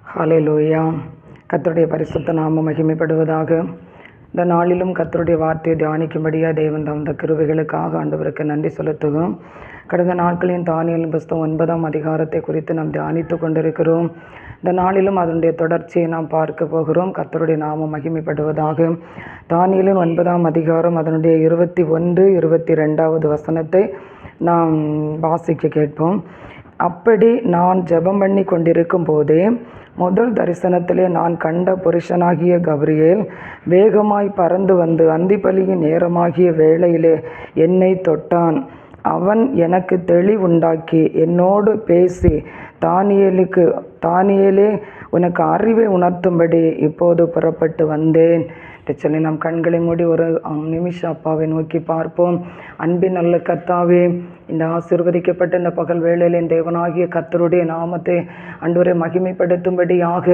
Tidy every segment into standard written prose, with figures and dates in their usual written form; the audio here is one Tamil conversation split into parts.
ஹல்லேலூயா. கர்த்தருடைய பரிசுத்த நாமம் மகிமைப்படுவதாக. இந்த நாளிலும் கர்த்தருடைய வார்த்தையை தியானிக்கும்படியாக தேவன் தந்த கிருபைகளுக்காக ஆண்டவருக்கு நன்றி செலுத்துகிறோம். கடந்த நாட்களின் தானியேல் புஸ்தகம் 9ஆம் அதிகாரத்தை குறித்து நாம் தியானித்து கொண்டிருக்கிறோம். இந்த நாளிலும் அதனுடைய தொடர்ச்சியை நாம் பார்க்க போகிறோம். கர்த்தருடைய நாமம் மகிமைப்படுவதாக. தானியேலின் 9ஆம் அதிகாரம் அதனுடைய 21, 22வது வசனத்தை நாம் வாசிக்க கேட்போம். அப்படி நான் ஜெபம் பண்ணி கொண்டிருக்கும் போதே முதல் தரிசனத்திலே நான் கண்ட புருஷனாகிய கபிரியேல் வேகமாய் பறந்து வந்து அந்திப்பலியின் நேரமாகிய வேளையிலே என்னை தொட்டான். அவன் எனக்கு தெளிவுண்டாக்கி என்னோடு பேசி, தானியேலே, உனக்கு அறிவை உணர்த்தும்படி இப்போது புறப்பட்டு வந்தேன் என்று சொல்லி நாம் கண்களை மூடி ஒரு நிமிஷம் அப்பாவை நோக்கி பார்ப்போம். அன்பின் நல்ல கர்த்தாவே, இந்த ஆசீர்வதிக்கப்பட்ட இந்த பகல் வேளையில் என் தேவனாகிய கர்த்தருடைய நாமத்தை ஆண்டவரை மகிமைப்படுத்தும்படியாக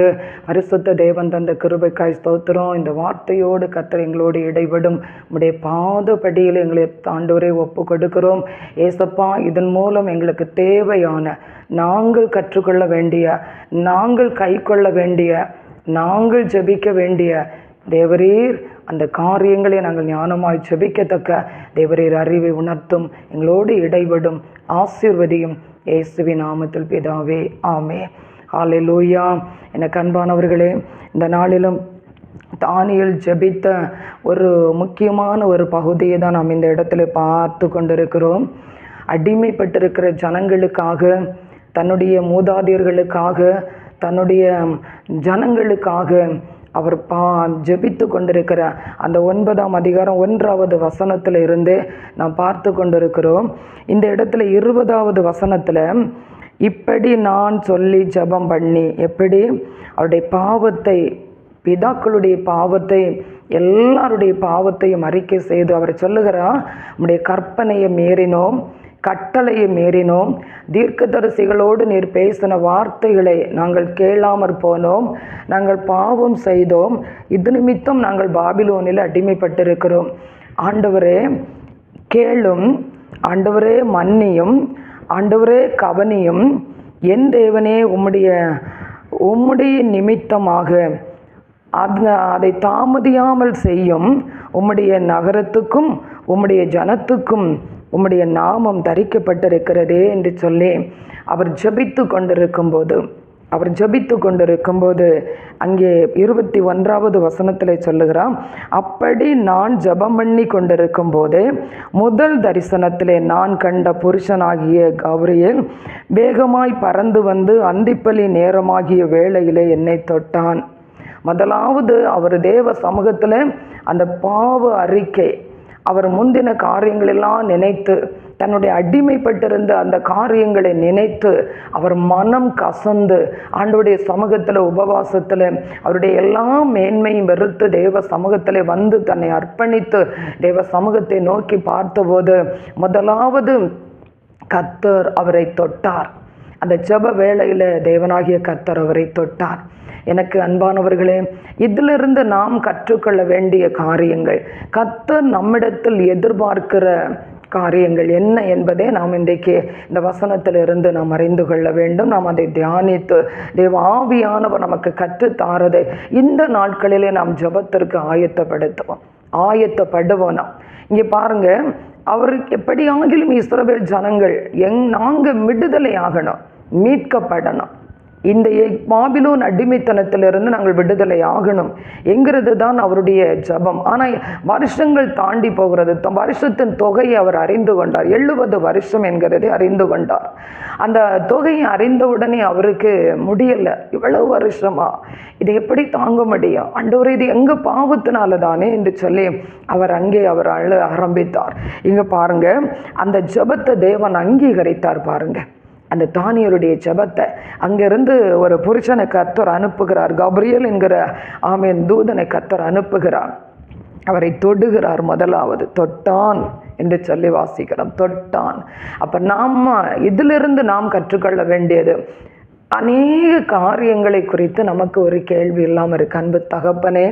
பரிசுத்த தேவன் தந்த கிருபைக்காய் ஸ்தோத்திரம். இந்த வார்த்தையோடு கர்த்தர் எங்களோடு இடைபடும் உம்முடைய பாதப்படியில் எங்களை ஆண்டவரை ஒப்பு கொடுக்கிறோம். ஏசப்பா, இதன் மூலம் எங்களுக்கு தேவையான, நாங்கள் கற்றுக்கொள்ள வேண்டிய, நாங்கள் கை கொள்ள வேண்டிய, நாங்கள் ஜெபிக்க வேண்டிய தேவரீர் அந்த காரியங்களை நாங்கள் ஞானமாய் ஜெபிக்கத்தக்க தேவரீர் அறிவை உணர்த்தும், எங்களோடு இடைபடும், ஆசீர்வதியும். இயேசுவின் நாமத்தில் பிதாவே, ஆமே. ஹல்லேலூயா. எனக்கு அன்பானவர்களே, இந்த நாளிலும் தானியேல் ஜெபித்த ஒரு முக்கியமான ஒரு பகுதியை தான் நாம் இந்த இடத்துல பார்த்து கொண்டிருக்கிறோம். அடிமைப்பட்டிருக்கிற ஜனங்களுக்காக, தன்னுடைய மூதாதையர்களுக்காக, தன்னுடைய ஜனங்களுக்காக அவர் ஜெபித்து கொண்டிருக்கிற அந்த 9ஆம் அதிகாரம் 1வது வசனத்தில் இருந்து நாம் பார்த்து கொண்டிருக்கிறோம். இந்த இடத்துல 20வது வசனத்தில், இப்படி நான் சொல்லி ஜெபம் பண்ணி, எப்படி அவருடைய பாவத்தை, பிதாக்களுடைய பாவத்தை, எல்லாருடைய பாவத்தையும் அறிக்கை செய்து அவர் சொல்லுகிறார், நம்முடைய கற்பனையை மீறினோம், கட்டளையை மீறினோம், தீர்க்கதரிசிகளோடு நீர் பேசின வார்த்தைகளை நாங்கள் கேளாமற் போனோம், நாங்கள் பாவம் செய்தோம், இது நிமித்தம் நாங்கள் பாபிலோனில் அடிமைப்பட்டிருக்கிறோம். ஆண்டவரே கேளும், ஆண்டவரே மன்னியும், ஆண்டவரே கவனியும், என் தேவனே உம்முடைய நிமித்தமாக அதை தாமதியாமல் செய்யும், உம்முடைய நகரத்துக்கும் உம்முடைய ஜனத்துக்கும் உம்முடைய நாமம் தரிக்கப்பட்டிருக்கிறதே என்று சொல்லி அவர் ஜெபித்து கொண்டிருக்கும்போது அங்கே 21வது வசனத்தில் சொல்லுகிறான், அப்படி நான் ஜெபம் பண்ணி கொண்டிருக்கும் போது முதல் தரிசனத்திலே நான் கண்ட புருஷனாகிய கபிரியேல் வேகமாய் பறந்து வந்து அந்திப்பலி நேரமாகிய வேளையிலே என்னை தொட்டான். முதலாவது அவர் தேவ சமூகத்தில் அந்த பாவ அறிக்கை, அவர் முந்தின காரியங்களெல்லாம் நினைத்து, தன்னுடைய அடிமைப்பட்டிருந்த அந்த காரியங்களை நினைத்து அவர் மனம் கசந்து ஆண்டவருடைய சமூகத்தில், உபவாசத்தில், அவருடைய எல்லா மேன்மையும் வெறுத்து தேவ சமூகத்தில் வந்து தன்னை அர்ப்பணித்து தேவ சமூகத்தை நோக்கி பார்த்தபோது முதலாவது கர்த்தர் அவரை தொட்டார். அந்த ஜெப வேளையில் தேவனாகிய கர்த்தர் அவரை தொட்டார். எனக்கு அன்பானவர்களே, இதிலிருந்து நாம் கற்றுக்கொள்ள வேண்டிய காரியங்கள், கர்த்தர் நம்மிடத்தில் எதிர்பார்க்கிற காரியங்கள் என்ன என்பதை நாம் இன்றைக்கு இந்த வசனத்திலிருந்து நாம் அறிந்து கொள்ள வேண்டும். நாம் அதை தியானித்து தேவ ஆவியானவர் நமக்கு கற்றுத்தாரதை இந்த நாட்களிலே நாம் ஜெபத்திற்கு ஆயத்தப்படுவோம். நாம் இங்கே பாருங்க, அவர் எப்படியாகிலும் இஸ்ரவேல் ஜனங்கள் நாங்கள் விடுதலை ஆகணும், மீட்கப்படணும், இந்த பாபிலோன் அடிமைத்தனத்திலிருந்து நாங்கள் விடுதலை ஆகணும் என்கிறது தான் அவருடைய ஜபம். ஆனால் வருஷங்கள் தாண்டி போகிறது. வருஷத்தின் தொகையை அவர் அறிந்து கொண்டார். 70 வருஷம் என்கிறதை அறிந்து கொண்டார். அந்த தொகையை அறிந்தவுடனே அவருக்கு முடியலை, இவ்வளவு வருஷமா இதை எப்படி தாங்க முடியும் ஆண்டவரே, இது எங்கள் பாவத்தினால தானே என்று சொல்லி அவர் அழ ஆரம்பித்தார். இங்கே பாருங்க, அந்த ஜபத்தை தேவன் அங்கீகரித்தார். பாருங்க, அந்த தானியேலுடைய ஜெபத்தை. அங்கிருந்து ஒரு புருஷனை கர்த்தர் அனுப்புகிறார், கபிரியேல் என்கிற தூதனை கர்த்தர் அனுப்புகிறார். அவரை தொடுகிறார். முதலாவது தொட்டான் என்று சொல்லி வாசிக்கிறோம், தொட்டான். அப்போ இதிலிருந்து நாம் கற்றுக்கொள்ள வேண்டியது அநேக காரியங்களை குறித்து நமக்கு ஒரு கேள்வி இல்லாமல் இருக்கு. அன்பு தகப்பனே,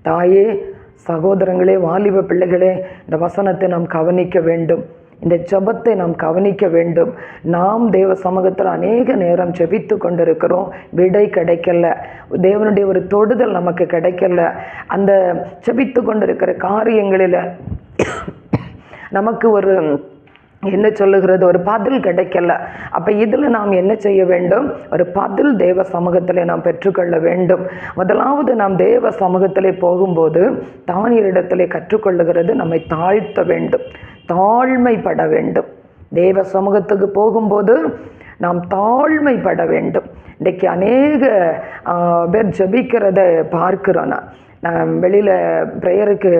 தாயே, சகோதரங்களே, வாலிப பிள்ளைகளே, இந்த வசனத்தை நாம் கவனிக்க வேண்டும். இந்த ஜெபத்தை நாம் கவனிக்க வேண்டும். நாம் தேவ சமூகத்தில் அநேக நேரம் ஜெபித்து கொண்டிருக்கிறோம், விடை கிடைக்கல, தேவனுடைய ஒரு தொடுதல் நமக்கு கிடைக்கல. அந்த ஜெபித்து கொண்டிருக்கிற காரியங்களில் நமக்கு ஒரு என்ன சொல்லுகிறது, ஒரு பதில் கிடைக்கல. அப்போ இதில் நாம் என்ன செய்ய வேண்டும்? ஒரு பதில் தேவ சமூகத்தில் நாம் பெற்றுக்கொள்ள வேண்டும். முதலாவது நாம் தேவ சமூகத்திலே போகும்போது தானியேலிடத்திலே கற்றுக்கொள்ளுகிறது நம்மை தாழ்த்த வேண்டும், தாழ்மைப்பட வேண்டும். தேவ சமூகத்துக்கு போகும்போது நாம் தாழ்மைப்பட வேண்டும். இன்றைக்கு அநேக பேர் ஜெபிக்கிறத பார்க்கிறோம். நான் வெளியில் ப்ரேயருக்கு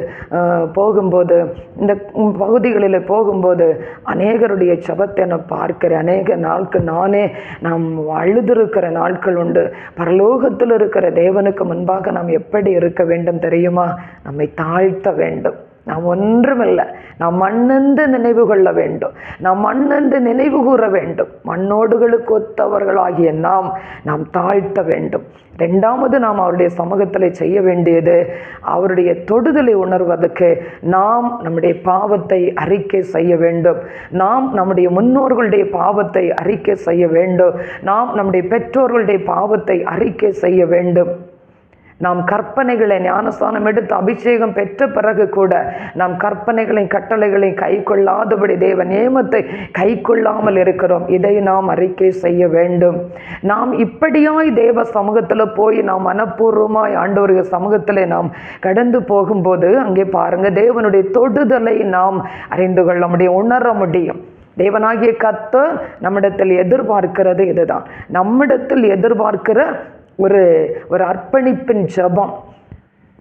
போகும்போது, இந்த பகுதிகளில் போகும்போது அநேகருடைய ஜெபத்தை நான் பார்க்கிறேன். அநேக நாட்கள் நாம் அழுதிருக்கிற நாட்கள் உண்டு. பரலோகத்தில் இருக்கிற தேவனுக்கு முன்பாக நாம் எப்படி இருக்க வேண்டும் தெரியுமா? நம்மை தாழ்த்த வேண்டும். நாம் ஒன்றுமில்லை, நாம் மண்ணென்று நினைவு கொள்ள வேண்டும், நாம் மண்ணென்று நினைவு கூற வேண்டும். மண்ணோடுகளுக்கு ஒத்தவர்களாகிய நாம் தாழ்த்த வேண்டும். ரெண்டாவது நாம் அவருடைய சமூகத்தில் செய்ய வேண்டியது, அவருடைய தொடுதலை உணர்வதற்கு நாம் நம்முடைய பாவத்தை அறிக்கை செய்ய வேண்டும். நாம் நம்முடைய முன்னோர்களுடைய பாவத்தை அறிக்கை செய்ய வேண்டும். நாம் நம்முடைய பெற்றோர்களுடைய பாவத்தை அறிக்கை செய்ய வேண்டும். நாம் கற்பனைகளை ஞானஸ்தானம் எடுத்து அபிஷேகம் பெற்ற பிறகு கூட நாம் கற்பனைகளையும் கட்டளைகளையும் கை கொள்ளாதபடி தேவ நியமத்தை கை கொள்ளாமல் இருக்கிறோம். இதை நாம் அறிக்கை செய்ய வேண்டும். நாம் இப்படியாய் தேவ சமூகத்தில் போய் நாம் மனப்பூர்வமாய் ஆண்டவருடைய சமூகத்தில் நாம் கடந்து போகும்போது அங்கே பாருங்க, தேவனுடைய தொடுதலை நாம் அறிந்து கொள்ள முடியும், உணர முடியும். தேவனாகிய கர்த்தர் நம்மிடத்தில் எதிர்பார்க்கிறது இதுதான். நம்மிடத்தில் எதிர்பார்க்கிற ஒரு அர்ப்பணிப்பின் ஜெபம்.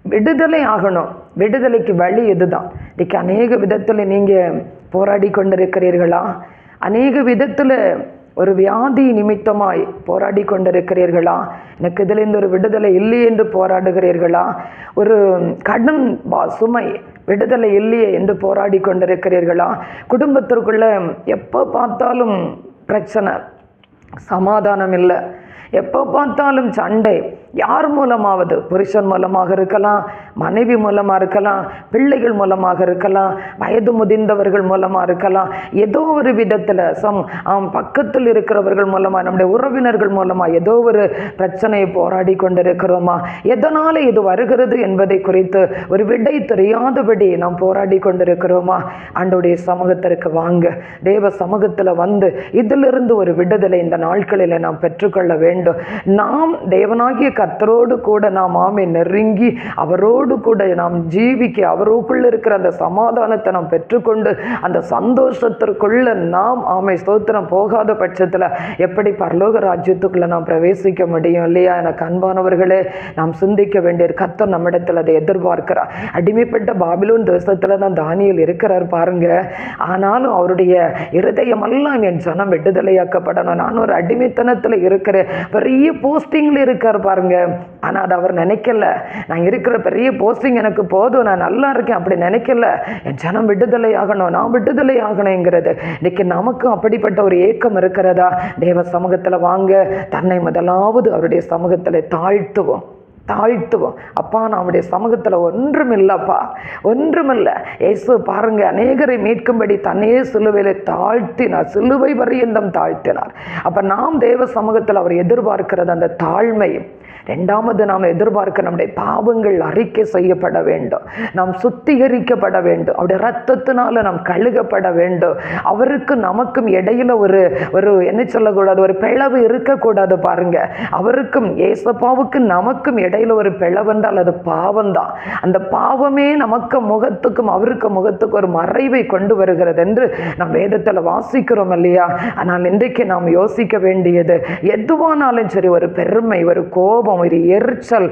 விடுதலை ஆகணும். விடுதலைக்கு வழி இதுதான். இன்றைக்கி அநேக விதத்தில் நீங்கள் போராடி கொண்டிருக்கிறீர்களா? அநேக விதத்தில் ஒரு வியாதி நிமித்தமாய் போராடி கொண்டிருக்கிறீர்களா? எனக்கு இதிலிருந்து ஒரு விடுதலை இல்லை என்று போராடுகிறீர்களா? ஒரு கடன் சுமை விடுதலை இல்லையே என்று போராடி கொண்டிருக்கிறீர்களா? குடும்பத்திற்குள்ள எப்போ பார்த்தாலும் பிரச்சனை, சமாதானம் இல்லை, எப்போ பார்த்தாலும் சண்டை. யார் மூலமாவது, புருஷன் மூலமாக இருக்கலாம், மனைவி மூலமாக இருக்கலாம், பிள்ளைகள் மூலமாக இருக்கலாம், வயது முதிர்ந்தவர்கள் மூலமாக இருக்கலாம், ஏதோ ஒரு விதத்தில் பக்கத்தில் இருக்கிறவர்கள் மூலமாக, நம்முடைய உறவினர்கள் மூலமாக ஏதோ ஒரு பிரச்சனையை போராடி கொண்டிருக்கிறோமா? எதனால் இது வருகிறது என்பதை குறித்து ஒரு விடை தெரியாதபடி நாம் போராடி கொண்டிருக்கிறோமா? ஆண்டவருடைய சமூகத்திற்கு வாங்க. தேவ சமூகத்தில் வந்து இதிலிருந்து ஒரு விடுதலை இந்த நாட்களில் நாம் பெற்றுக்கொள்ள வேண்டும். நாம் தேவனாகிய கர்த்தரோடு கூட நாம் நெருங்கி அவரோடு கூட நாம் ஜீவிக்க, அவருக்குள்ள இருக்கிற அந்த சமாதானத்தை நாம் பெற்றுக்கொண்டு அந்த சந்தோஷத்திற்குள்ள நாம் ஸ்தோத்திரம் போகாத பட்சத்தில் எப்படி பரலோக ராஜ்யத்துக்குள்ள நாம் பிரவேசிக்க முடியும் இல்லையா? எனக்கு அன்பானவர்களே, நாம் சிந்திக்க வேண்டியது, கர்த்தர் நம்மிடத்தில் அதை எதிர்பார்க்கிறார். அடிமைப்பட்ட பாபிலோன் தேசத்துல தான் தானியேல் இருக்கிறார் பாருங்க. ஆனாலும் அவருடைய இருதயமெல்லாம் என் ஜனம் விடுதலையாக்கப்படணும், நான் ஒரு அடிமைத்தனத்தில் இருக்கிறேன், பெரிய போஸ்டிங்கில் இருக்கார் பாருங்க. ஆனால் அது அவர் நினைக்கல. நான் இருக்கிற பெரிய போஸ்டிங் எனக்கு போதும், நான் நல்லா இருக்கேன், அப்படி நினைக்கல. என் ஜனம் விடுதலை ஆகணும், நான் விடுதலை ஆகணுங்கிறது. இன்னைக்கு நமக்கும் அப்படிப்பட்ட ஒரு ஏக்கம் இருக்கிறதா? தேவ சமூகத்தில் வாங்க, தன்னை முதலாவது அவருடைய சமூகத்தில் தாழ்த்துவோம். அப்பா, நம்முடைய சமூகத்தில் ஒன்றுமில்லப்பா, ஒன்றுமில்லை. இயேசு பாருங்க, அநேகரை மீட்கும்படி தன்னையே சிலுவையில் தாழ்த்தினார், சிலுவை பரியந்தம் தாழ்த்தினார். அப்போ நாம் தேவ சமூகத்தில் அவர் எதிர்பார்க்கிறது அந்த தாழ்மை. ரெண்டாவது நாம் எதிர்பார்க்க நம்முடைய பாவங்கள் அறிக்கை செய்யப்பட வேண்டும், நாம் சுத்திகரிக்கப்பட வேண்டும், அவருடைய ரத்தத்தினால நாம் கழுகப்பட வேண்டும். அவருக்கு நமக்கும் இடையில ஒரு என்ன சொல்லக்கூடாது, ஒரு பிளவு இருக்கக்கூடாது பாருங்க. அவருக்கும் ஏசப்பாவுக்கு நமக்கும் இடையில ஒரு பிளவு என்றால் அது பாவம்தான். அந்த பாவமே நமக்கு முகத்துக்கும் அவருக்கு முகத்துக்கும் ஒரு மறைவை கொண்டு வருகிறது என்று நாம் வேதத்தில் வாசிக்கிறோம் இல்லையா? ஆனால் இன்றைக்கு நாம் யோசிக்க வேண்டியது, எதுவானாலும் சரி, ஒரு பெருமை, ஒரு கோபம், ஒரு எரிச்சல்,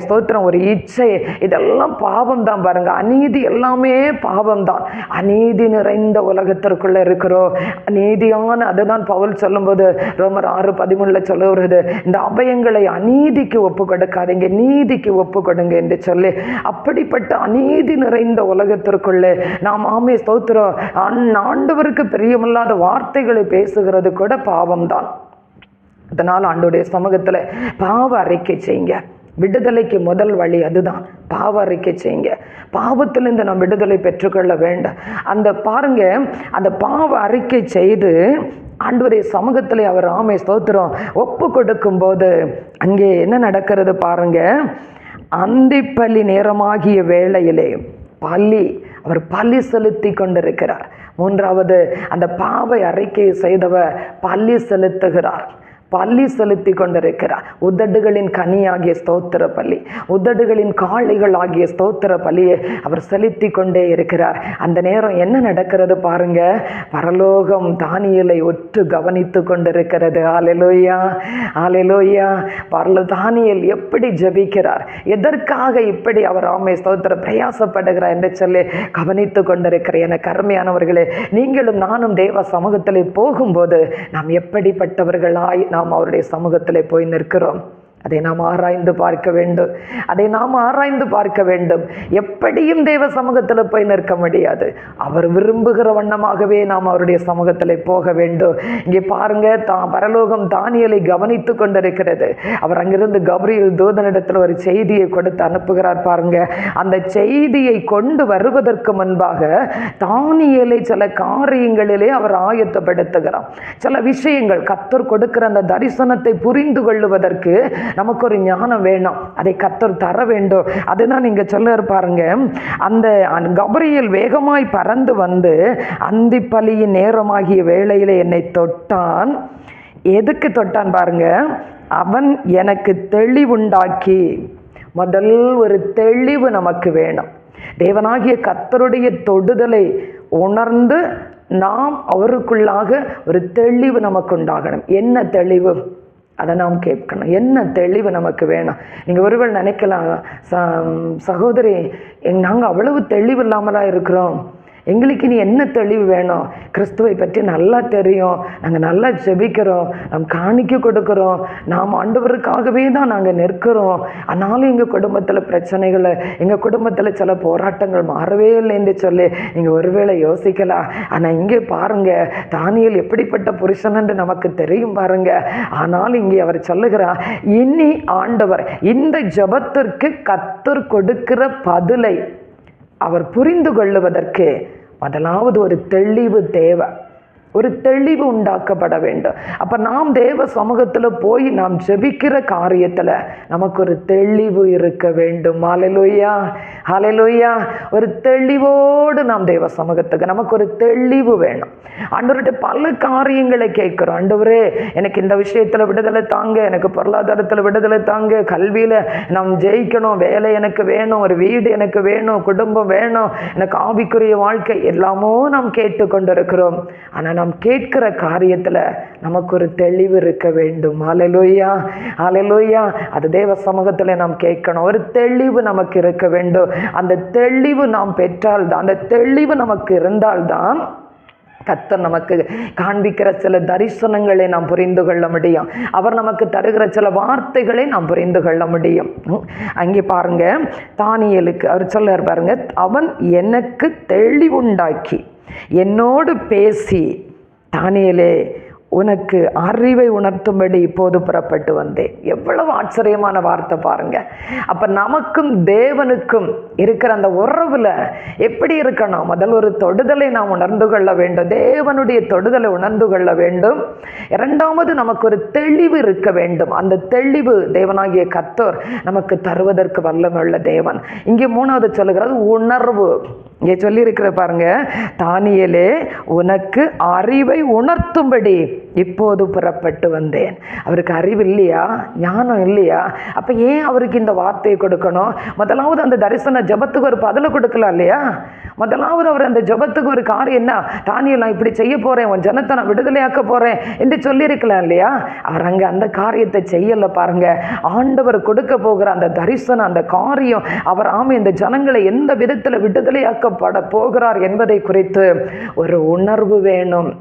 ஸ்தோத்திரம், ஒரு இச்சை, இதெல்லாம் பாவம் தான் பாருங்க. அநீதி எல்லாமே பாவம் தான். அநீதி நிறைந்த உலகத்திற்குள்ள இருக்கிறோம். நீதியான, அதுதான் பவுல் சொல்லும்போது ரோமர் 6:13 சொல்லுகிறது, இந்த அபயங்களை அநீதிக்கு ஒப்பு கொடுக்காதீங்க, நீதிக்கு ஒப்பு கொடுங்க என்று சொல்லி. அப்படிப்பட்ட அநீதி நிறைந்த உலகத்திற்குள்ளே நாம் ஸ்தோத்திரம், ஆண்டவருக்கு பிரியமில்லாத வார்த்தைகளை பேசுகிறது கூட பாவம் தான். அதனால் ஆண்டவருடைய சமூகத்தில் பாவ அறிக்கை செய்யுங்க. விடுதலைக்கு முதல் வழி அதுதான். பாவ அறிக்கை செய்யுங்க. பாவத்திலிருந்து நாம் விடுதலை பெற்றுக்கொள்ள வேண்டும். அந்த பாருங்க, அந்த பாவ அறிக்கை செய்து ஆண்டவருடைய சமூகத்தில் அவர் ஆமை ஸ்தோத்திரம் ஒப்பு கொடுக்கும் போது அங்கே என்ன நடக்கிறது பாருங்க. அந்திப்பலி நேரமாகிய வேளையிலே அவர் பலி செலுத்தி கொண்டிருக்கிறார். மூன்றாவது, அந்த பாவ அறிக்கை செய்தவர் பலி செலுத்துகிறார், பலி செலுத்தி கொண்டிருக்கிறார். உதடுகளின் கனியாகிய ஸ்தோத்திர பலி, உதடுகளின் காளைகள் ஆகிய ஸ்தோத்திர பலியை அவர் செலுத்தி கொண்டே இருக்கிறார். அந்த நேரம் என்ன நடக்கிறது பாருங்க. பரலோகம் தானியேலை ஒற்று கவனித்து கொண்டிருக்கிறது. ஹல்லேலூயா, ஹல்லேலூயா. தானியேல் எப்படி ஜெபிக்கிறார், எதற்காக இப்படி அவர் ஆமை ஸ்தோத்திர பிரயாசப்படுகிறார் என்று சொல்லி கவனித்து கொண்டிருக்கிற எனக்கு அருமையானவர்களே, நீங்களும் நானும் தேவ சமூகத்தில் போகும்போது நாம் எப்படிப்பட்டவர்களாய் நாம் அவருடைய சமூகத்தில் போய் நிற்கிறோம், அதை நாம் ஆராய்ந்து பார்க்க வேண்டும். அதை நாம் ஆராய்ந்து பார்க்க வேண்டும். எப்படியும் தேவ சமூகத்தில் போய் நிற்க முடியாது. அவர் விரும்புகிற வண்ணமாகவே நாம் அவருடைய சமூகத்தில் போக வேண்டும். இங்கே பாருங்க, பரலோகம் தானியேலை கவனித்து கொண்டிருக்கிறது. அவர் அங்கிருந்து கபிரியேல் தூதனிடத்தில் ஒரு செய்தியை கொடுத்து அனுப்புகிறார் பாருங்க. அந்த செய்தியை கொண்டு வருவதற்கு முன்பாக தானியேலை சில காரியங்களிலே அவர் ஆயத்தப்படுத்துகிறார். சில விஷயங்கள் கர்த்தர் கொடுக்கிற அந்த தரிசனத்தை புரிந்து கொள்ளுவதற்கு நமக்கு ஒரு ஞானம் வேணும், அதை கர்த்தர் தர வேண்டும். அதுதான் நீங்க சொல்ல பாருங்க. அந்த கபிரியேல் வேகமாய் பறந்து வந்து அந்திப்பலியின் நேரமாகிய வேளையிலே என்னை தொட்டான். எதுக்கு தொட்டான் பாருங்க. அவன் எனக்கு தெளிவுண்டாக்கி. முதல் ஒரு தெளிவு நமக்கு வேணும். தேவனாகிய கர்த்தருடைய தொடுதலை உணர்ந்து நாம் அவருக்குள்ளாக ஒரு தெளிவு நமக்கு உண்டாகணும். என்ன தெளிவு, அதை நாம் கேட்கணும். என்ன தெளிவு நமக்கு வேணும். நீங்கள் ஒருவேளை நினைக்கலாம், சகோதரி நாங்கள் அவ்வளவு தெளிவு இல்லாமலாம் இருக்கிறோம், எங்களுக்கு நீ என்ன தெளிவு வேணும்? கிறிஸ்துவை பற்றி நல்லா தெரியும், நாங்கள் நல்லா ஜெபிக்கிறோம், நாம் காணிக்க கொடுக்குறோம், நாம் ஆண்டவருக்காகவே தான் நாங்கள் நிற்கிறோம். ஆனாலும் எங்கள் குடும்பத்தில் பிரச்சனைகள், எங்கள் குடும்பத்தில் சில போராட்டங்கள் மாறவே இல்லை என்று சொல்லி நீங்கள் ஒருவேளை யோசிக்கலாம். ஆனால் இங்கே பாருங்கள், தானியேல் எப்படிப்பட்ட புருஷன் என்று நமக்கு தெரியும் பாருங்க. ஆனால் இங்கே அவர் சொல்லுகிறார், இனி ஆண்டவர் இந்த ஜெபத்திற்கு கர்த்தர் கொடுக்கிற பதிலை அவர் புரிந்து கொள்ளுவதற்கு முதலாவது ஒரு தெளிவு தேவை, ஒரு தெளிவு உண்டாக்கப்பட வேண்டும். அப்போ நாம் தேவ சமூகத்தில் போய் நாம் ஜெபிக்கிற காரியத்தில் நமக்கு ஒரு தெளிவு இருக்க வேண்டும். ஹல்லேலூயா, ஹல்லேலூயா. ஒரு தெளிவோடு நாம் தேவ சமூகத்துக்கு நமக்கு ஒரு தெளிவு வேணும். ஆண்டவர்கிட்ட பல காரியங்களை கேட்குறோம். ஆண்டவரே எனக்கு இந்த விஷயத்தில் விடுதலை தாங்க, எனக்கு பொருளாதாரத்தில் விடுதலை தாங்க, கல்வியில் நாம் ஜெயிக்கணும், வேலை எனக்கு வேணும், ஒரு வீடு எனக்கு வேணும், குடும்பம் வேணும், எனக்கு ஆவிக்குரிய வாழ்க்கை, எல்லாமோ நாம் கேட்டுக்கொண்டிருக்கிறோம். ஆனால் நாம் கேட்கிற காரியத்தில் நமக்கு ஒரு தெளிவு இருக்க வேண்டும். ஹல்லேலூயா, ஹல்லேலூயா. அது தேவ சமூகத்தில் நாம் கேட்கணும். ஒரு தெளிவு நமக்கு இருக்க வேண்டும். அந்த தெளிவு நாம் பெற்றால்தான், அந்த தெளிவு நமக்கு இருந்தால்தான் கர்த்தர் நமக்கு காண்பிக்கிற சில தரிசனங்களை நாம் புரிந்து கொள்ள முடியும். அவர் நமக்கு தருகிற சில வார்த்தைகளை நாம் புரிந்து கொள்ள முடியும். அங்கே பாருங்க, தானியேலுக்கு அவர் சொல்றார் பாருங்க, அவன் எனக்கு தெளிவுண்டாக்கி என்னோடு பேசி, தானியேலே உனக்கு அறிவை உணர்த்தும்படி இப்போது புறப்பட்டு வந்தேன். எவ்வளவு ஆச்சரியமான வார்த்தை பாருங்க. அப்ப நமக்கும் தேவனுக்கும் இருக்கிற அந்த உறவுல எப்படி இருக்கணும்? முதல் ஒரு தொடுதலை நாம் உணர்ந்து கொள்ள வேண்டும், தேவனுடைய தொடுதலை உணர்ந்து கொள்ள வேண்டும். இரண்டாவது நமக்கு ஒரு தெளிவு இருக்க வேண்டும். அந்த தெளிவு தேவனாகிய கர்த்தர் நமக்கு தருவதற்கு வல்லமையுள்ள தேவன். இங்கே மூணாவது சொல்லுகிறது உணர்வு. இங்கே சொல்லி இருக்கிற பாருங்க, தானியேலே உனக்கு அறிவை உணர்த்தும்படி இப்போது புறப்பட்டு வந்தேன். அவருக்கு அறிவு இல்லையா? ஞானம் இல்லையா? அப்போ ஏன் அவருக்கு இந்த வார்த்தையை கொடுக்கணும்? முதலாவது அந்த தரிசன ஜபத்துக்கு ஒரு பதிலை கொடுக்கலாம் இல்லையா? முதலாவது அவர் அந்த ஜபத்துக்கு ஒரு காரியம் என்ன, தானியேல் நான் இப்படி செய்ய போகிறேன், உன் ஜனத்தை நான் விடுதலையாக்க போகிறேன் என்று சொல்லியிருக்கலாம் இல்லையா? அவர் அங்கே அந்த காரியத்தை செய்யலை பாருங்க. ஆண்டவர் கொடுக்க போகிற அந்த தரிசனம், அந்த காரியம், அவர் இந்த ஜனங்களை எந்த விதத்தில் விடுதலையாக்கப்பட போகிறார் என்பதை குறித்து ஒரு உணர்வு வேணும்.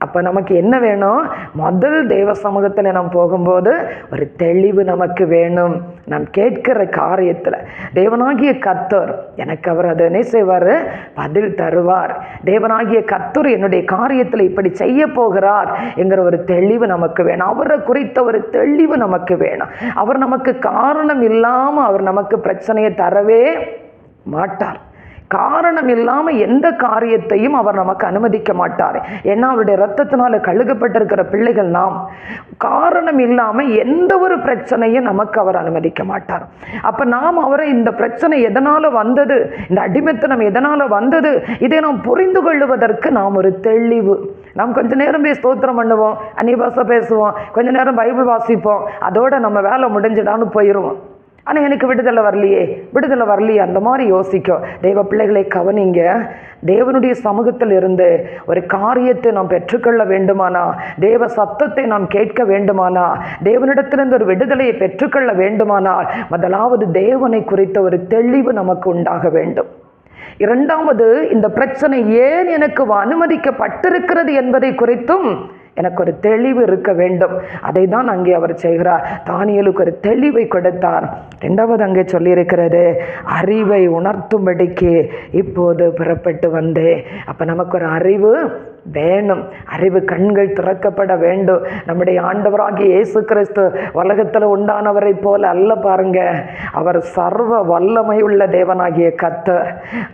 அப்போ நமக்கு என்ன வேணும்? முதல் தேவ சமூகத்தில் நாம் போகும்போது ஒரு தெளிவு நமக்கு வேணும். நாம் கேட்கிற காரியத்தில் தேவனாகிய கர்த்தர் எனக்கு அவர் அதை என்ன செய்வார்? பதில் தருவார். தேவனாகிய கர்த்தர் என்னுடைய காரியத்தில் இப்படி செய்ய போகிறார் என்கிற ஒரு தெளிவு நமக்கு வேணும். அவரை குறித்த ஒரு தெளிவு நமக்கு வேணும். அவர் நமக்கு காரணம் இல்லாமல் அவர் நமக்கு பிரச்சனையை தரவே மாட்டார். காரணம் இல்லாமல் எந்த காரியத்தையும் அவர் நமக்கு அனுமதிக்க மாட்டார். ஏன்னா அவருடைய இரத்தத்தினால கழுகப்பட்டிருக்கிற பிள்ளைகள் நாம். காரணம் இல்லாமல் எந்த ஒரு பிரச்சனையும் நமக்கு அவர் அனுமதிக்க மாட்டார். அப்போ நாம் அவரை இந்த பிரச்சனை எதனால் வந்தது, இந்த அடிமைத்தனம் எதனால் வந்தது, இதை நாம் புரிந்து கொள்வதற்கு நாம் ஒரு தெளிவு. நாம் கொஞ்ச நேரம் போய் ஸ்தோத்திரம் பண்ணுவோம், அந்நிய பாஷை பேசுவோம், கொஞ்ச நேரம் பைபிள் வாசிப்போம், அதோட நம்ம வேலை முடிஞ்சிடான்னு போயிடுவோம். ஆனால் எனக்கு விடுதலை வரலையே அந்த மாதிரி யோசிக்கும். தெய்வ பிள்ளைகளை கவனிங்க. தேவனுடைய சமூகத்தில் இருந்து ஒரு காரியத்தை நாம் பெற்றுக்கொள்ள வேண்டுமானா, தேவ சத்தத்தை நாம் கேட்க வேண்டுமானா, தேவனிடத்திலிருந்து ஒரு விடுதலையை பெற்றுக்கொள்ள வேண்டுமானால் முதலாவது தேவனை குறித்த ஒரு தெளிவு நமக்கு உண்டாக வேண்டும். இரண்டாவது, இந்த பிரச்சனை ஏன் எனக்கு அனுமதிக்கப்பட்டிருக்கிறது என்பதை குறித்தும் எனக்கு ஒரு தெளிவு இருக்க வேண்டும். அதை தான் அங்கே அவர் செய்கிறார். தானியேலுக்கு ஒரு தெளிவை கொடுத்தார். இரண்டாவது அங்கே சொல்லியிருக்கிறது, அறிவை உணர்த்தும்படிக்கு இப்போது புறப்பட்டு வந்தே. அப்போ நமக்கு ஒரு அறிவு வேணும். அறிவு கண்கள் திறக்கப்பட வேண்டும். நம்முடைய ஆண்டவராகிய இயேசு கிறிஸ்து உலகத்தில் உண்டானவரை போல அல்ல. பாருங்க, அவர் சர்வ வல்லமை உள்ள தேவனாகிய கர்த்தர்.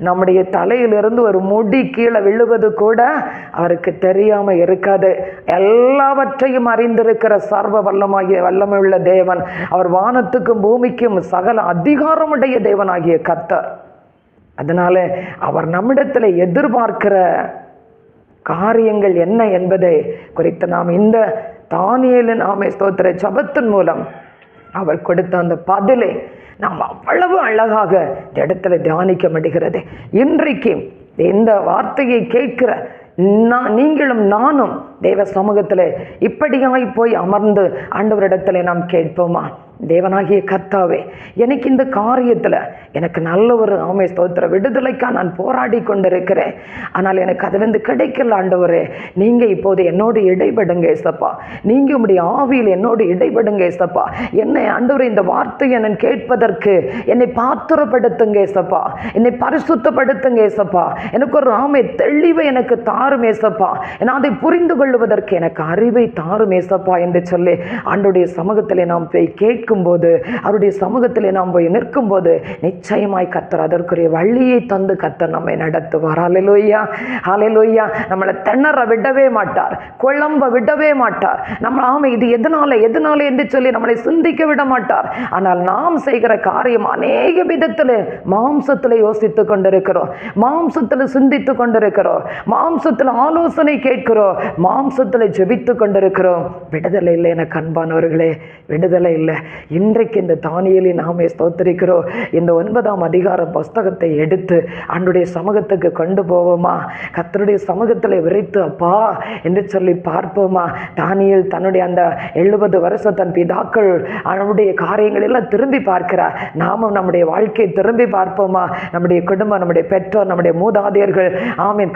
நம்முடைய தலையிலிருந்து ஒரு முடி கீழே விழுவது கூட அவருக்கு தெரியாமல் இருக்காது. எல்லாவற்றையும் அறிந்திருக்கிற சர்வ வல்லமை உள்ள தேவன். அவர் வானத்துக்கும் பூமிக்கும் சகல அதிகாரமுடைய தேவனாகிய கர்த்தர். அதனால அவர் நம்மிடத்தில் எதிர்பார்க்கிற காரியங்கள் என்ன என்பதை குறித்து நாம் இந்த தானியேலின் ஸ்தோத்திர ஜெபத்தின் மூலம் அவர் கொடுத்த அந்த பதிலை நாம் அவ்வளவு அழகாக இந்த இடத்துல தியானிக்க முடிகிறது. இன்றைக்கு இந்த வார்த்தையை கேட்கிற நீங்களும் நானும் தேவ சமூகத்தில் இப்படியாய் போய் அமர்ந்து ஆண்டவரிடத்துல நாம் கேட்போமா? தேவனாகிய கர்த்தாவே, எனக்கு இந்த காரியத்தில் எனக்கு நல்ல ஒரு ஸ்தோத்திர விடுதலைக்காக நான் போராடி கொண்டிருக்கிறேன். ஆனால் எனக்கு அதிலிருந்து கிடைக்கல. ஆண்டவரே, நீங்கள் இப்போது என்னோடு இடைபடுங்க ஏசப்பா. நீங்கள் உம்முடைய ஆவியில் என்னோடு இடைபடுங்க ஏசப்பா. என்னை ஆண்டவரே இந்த வார்த்தையை நான் கேட்பதற்கு என்னை பாத்திரப்படுத்துங்க ஏசப்பா. என்னை பரிசுத்தப்படுத்துங்க ஏசப்பா. எனக்கு ஒரு தெளிவை எனக்கு தாரும் ஏசப்பா. நான் அதை புரிந்து கொள்வதற்கு எனக்கு அறிவை தாரும் ஏசப்பா என்று சொல்லி ஆண்டவருடைய சமூகத்திலே நாம் போய் கேட்கும்போது, அவருடைய சமூகத்திலே நாம் போய் நிற்கும்போது நிச்சயமாய் கர்த்தர் அதற்குரிய வழியை தந்து கர்த்தர் நம்மை நடத்துவார். ஹல்லேலூயா, ஹல்லேலூயா. நம்மளை திணற விடவே மாட்டார், குழம்ப விடவே மாட்டார். நம்ம இது எதனால என்று சொல்லி நம்மளை சிந்திக்க விட மாட்டார். ஆனால் நாம் செய்கிற காரியம் அநேக விதத்தில் மாம்சத்தில் யோசித்து கொண்டிருக்கிறோம், மாம்சத்தில் சிந்தித்து கொண்டிருக்கிறோம், மாம்சத்தில் ஆலோசனை கேட்கிறோம், மாம்சத்தில் ஜெபித்து கொண்டிருக்கிறோம். விடுதலை இல்லை எனக்கு அன்பானவர்களே, விடுதலை இல்லை. இன்றைக்கு இந்த தானியேலை நாமே ஸ்தோத்திரிக்கிறோம். இந்த 9ஆம் அதிகார புஸ்தகத்தை எடுத்து ஆண்டுடைய சமூகத்துக்கு கொண்டு போவோமா? கர்த்தருடைய சமூகத்தில் விரைத்து அப்பா என்று சொல்லி பார்ப்போமா? தானியேல் தன்னுடைய அந்த 70 வருஷம் தன் பிதாக்கள் அவனுடைய காரியங்கள் எல்லாம் திரும்பி பார்க்கிறார். நாமும் நம்முடைய வாழ்க்கையை திரும்பி பார்ப்போமா? நம்முடைய குடும்பம், நம்முடைய பெற்றோர், நம்முடைய மூதாதையர்கள்,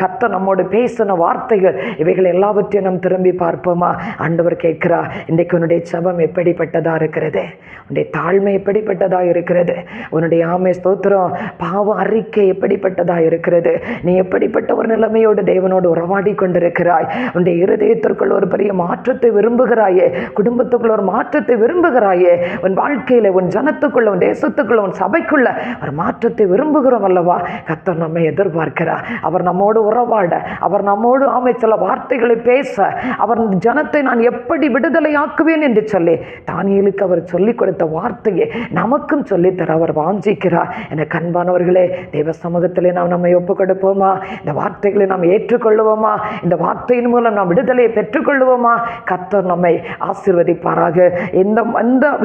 கர்த்தர் நம்மோடு பேசின வார்த்தைகள், இவைகள் எல்லாவற்றையும் நாம் திரும்பி பார்ப்போமா? ஆண்டவர் கேட்கிறார், இன்றைக்கு உன்னுடைய ஜெபம் எப்படிப்பட்டதா இருக்கிறது? உன்னுடைய தாழ்மை எப்படிப்பட்டதா இருக்கிறது? உன்னுடைய ஸ்தோத்திரம் பாவ அறிக்கை எப்படிப்பட்டதா இருக்கிறது? நீ எப்படிப்பட்ட ஒரு நிலைமையோடு தேவனோடு உறவாடி கொண்டிருக்கிறாய்? உன்னுடைய இருதயத்திற்குள் ஒரு பெரிய மாற்றத்தை விரும்புகிறாயே, குடும்பத்துக்குள்ள ஒரு மாற்றத்தை விரும்புகிறாயே, உன் வாழ்க்கையில, உன் ஜனத்துக்குள்ள, உன் தேசத்துக்குள்ள, உன் சபைக்குள்ள ஒரு மாற்றத்தை விரும்புகிறோம் அல்லவா? கர்த்தர் நம்மை எதிர்பார்க்கிறார். அவர் நம்மோடு உறவாட, அவர் நம்மோடு சில வார்த்தைகளை பேச, அவர் ஜனத்தை நான் எப்படி விடுதலையாக்குவேன் என்று சொல்லி தானியேலுக்கு அவர் சொல்லிக் கொடுத்த வார்த்தையை நமக்கும் சொல்லித்தர அவர் வாஞ்சிக்கிறார். எனக்கு அன்பானவர்களே, தேவ சமூகத்திலே நாம் நம்மை ஒப்பு கொடுப்போமா? இந்த வார்த்தைகளை நாம் ஏற்றுக்கொள்ளுவோமா? இந்த வார்த்தையின் மூலம் நாம் விடுதலையை பெற்றுக்கொள்ளுவோமா? கர்த்தர் நம்மை ஆசீர்வதிப்பாராக.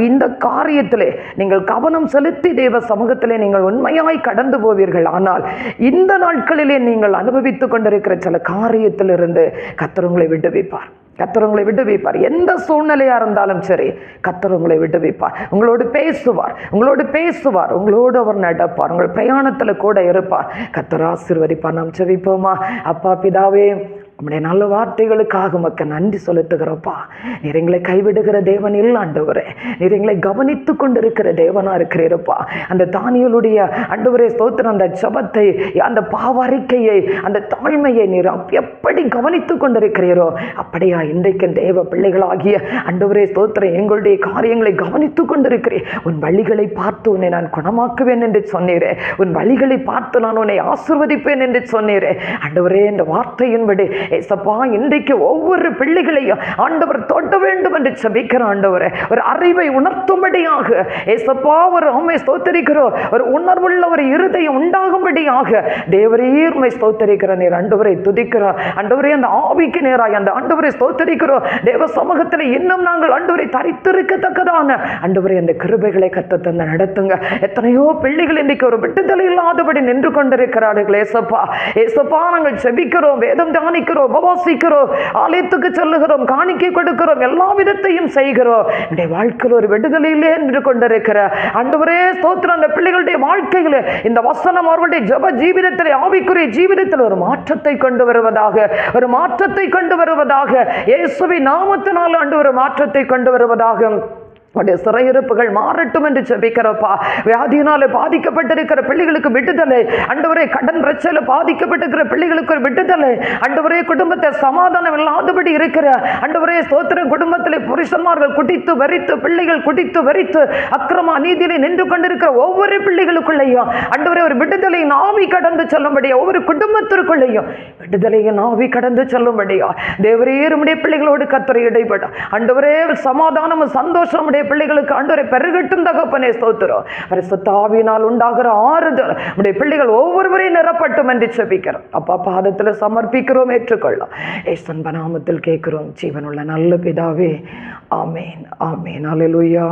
இந்த காரியத்திலே நீங்கள் கவனம் செலுத்தி தேவ சமூகத்திலே நீங்கள் உண்மையாய் கடந்து போவீர்கள். ஆனால் இந்த நாட்களிலே நீங்கள் அனுபவித்துக் கொண்டிருக்கிற சில காரியத்திலிருந்து கர்த்தர் உங்களை விடுவிப்பார். கர்த்தர் உங்களை விடுவிப்பார். எந்த சூழ்நிலையா இருந்தாலும் சரி, கர்த்தர் உங்களை விடுவிப்பார். உங்களோடு பேசுவார், உங்களோடு அவர் நடப்பார், உங்கள் பிரயாணத்தில் கூட இருப்பார். கர்த்தர் ஆசீர்வதிப்பார். நாம் ஜெபிப்போமா? அப்பா பிதாவே, உம்முடைய நல்ல வார்த்தைகளுக்காக உமக்கு நன்றி செலுத்துகிறோப்பா. நீர் எங்களை கைவிடுகிற தேவன் இல்லை ஆண்டவரே. நீர் எங்களை கவனித்து கொண்டிருக்கிற தேவனா இருக்கிறீரப்பா. அந்த தானியலுடைய ஆண்டவரே ஸ்தோத்திரம், அந்த ஜபத்தை, அந்த பாவறிக்கையை, அந்த தாழ்மையை நீர் எப்படி கவனித்து கொண்டிருக்கிறீரோ அப்படியா இன்றைக்கு தேவ பிள்ளைகளாகிய ஆண்டவரே ஸ்தோத்திரம் எங்களுடைய காரியங்களை கவனித்து கொண்டிருக்கிறேன். உன் வழிகளை பார்த்து உன்னை நான் குணமாக்குவேன் என்று சொன்னீரே. உன் வழிகளை பார்த்து நான் உன்னை ஆசீர்வதிப்பேன் என்று சொன்னீரே. ஆண்டவரே, இந்த வார்த்தையின்படி ஏசப்பா இன்றைக்கு ஒவ்வொரு பிள்ளைகளையும் ஆண்டவர் தொட்ட வேண்டும் என்று ஜெபிக்கிற ஆண்டவரே, ஒரு அறிவை உணர்த்தும்படியாக ஏசப்பா ஒரு ஆமை ஸ்தோத்தரிக்கிறோம், ஒரு உணர்வுள்ள ஒரு இருதயம் உண்டாகும்படியாக தேவரீர் உம்மை ஸ்தோத்தரிக்கிற நீர் ஆண்டவரை துதிக்கிறோம். ஆண்டவரே, அந்த ஆவிக்கு நேராய் அந்த ஆண்டவரை ஸ்தோத்தரிக்கிறோம். தேவ சமூகத்தில் இன்னும் நாங்கள் ஆண்டவரை தரித்திருக்கத்தக்கதான ஆண்டவரை அந்த கிருபைகளை கத்த தந்து நடத்துங்க. எத்தனையோ பிள்ளைகள் இன்றைக்கு ஒரு விட்டுதலை இல்லாதபடி நின்று கொண்டிருக்கிறார்கள். ஏசப்பா ஏசப்பா நாங்கள் ஜெபிக்கிறோம், வேதம் தியானிக்கிறோம், உபவாசிக்கிறோம், ஆலயத்துக்கு செல்லுகிறோம், காணிக்கை கொடுக்கிறோம், எல்லா விதத்தையும் செய்கிறோம். என்னுடைய வாழ்க்கையில் ஒரு விடுதலையிலே நின்று கொண்டிருக்கிற ஆண்டவரே ஸ்தோத்திரம், அந்த பிள்ளைகளுடைய வாழ்க்கையில் இந்த வசனம் அவர்களுடைய ஜெப ஜீவிதத்தில், ஆவிக்குரிய ஜீவிதத்தில் ஒரு மாற்றத்தை கொண்டு வருவதாக, ஒரு மாற்றத்தை கொண்டு வருவதாக, இயேசுவின் நாமத்தினால் ஆண்டவர் ஒரு மாற்றத்தை கொண்டு வருவதாக. சிறையிருப்புகள் மாறட்டும் என்று ஜெபிக்கிறப்பா. வியாதியினால பாதிக்கப்பட்டிருக்கிற பிள்ளைகளுக்கு விடுதலை ஆண்டவரே. கடன் பிரச்சனை பாதிக்கப்பட்டிருக்கிற பிள்ளைகளுக்கு ஒரு விடுதலை ஆண்டவரே. குடும்பத்தை சமாதானம் இல்லாதபடி இருக்கிற ஆண்டவரே ஸ்தோத்திரம், குடும்பத்திலே புருஷன்மார்கள் குடித்து வெறித்து, பிள்ளைகள் குடித்து வெறித்து அக்கிரம அநீதியிலே நின்று கொண்டிருக்கிற ஒவ்வொரு பிள்ளைகளுக்குள்ளேயும் ஆண்டவரே ஒரு விடுதலையின் ஆவி கடந்து செல்லும்படியா, ஒவ்வொரு குடும்பத்திற்குள்ளேயும் விடுதலையின் ஆவி கடந்து செல்லும்படியா தேவரீர் உம்முடைய பிள்ளைகளோடு கர்த்தர் இடைப்பட ஆண்டவரே சமாதானமும் சந்தோஷமுடைய பிள்ளைகளுக்கு ஆண்டவரை பெருகட்டும் தகப்பனே ஸ்தோத்திரம். பரிசுத்த ஆவியினால் உண்டாகிற ஆறுதல் நம்முடைய பிள்ளைகள் ஒவ்வொருவரையும் நிரப்பட்டும் என்று ஜெபிக்கிறோம். அப்பா பாதத்தில் சமர்ப்பிக்கிறோம், ஏற்றுக்கொள்ளலாம். இயேசுவின் நாமத்தில் கேட்கிறோம் ஜீவனுள்ள நல்ல பிதாவே. ஆமேன், ஆமேன். அல்லேலூயா.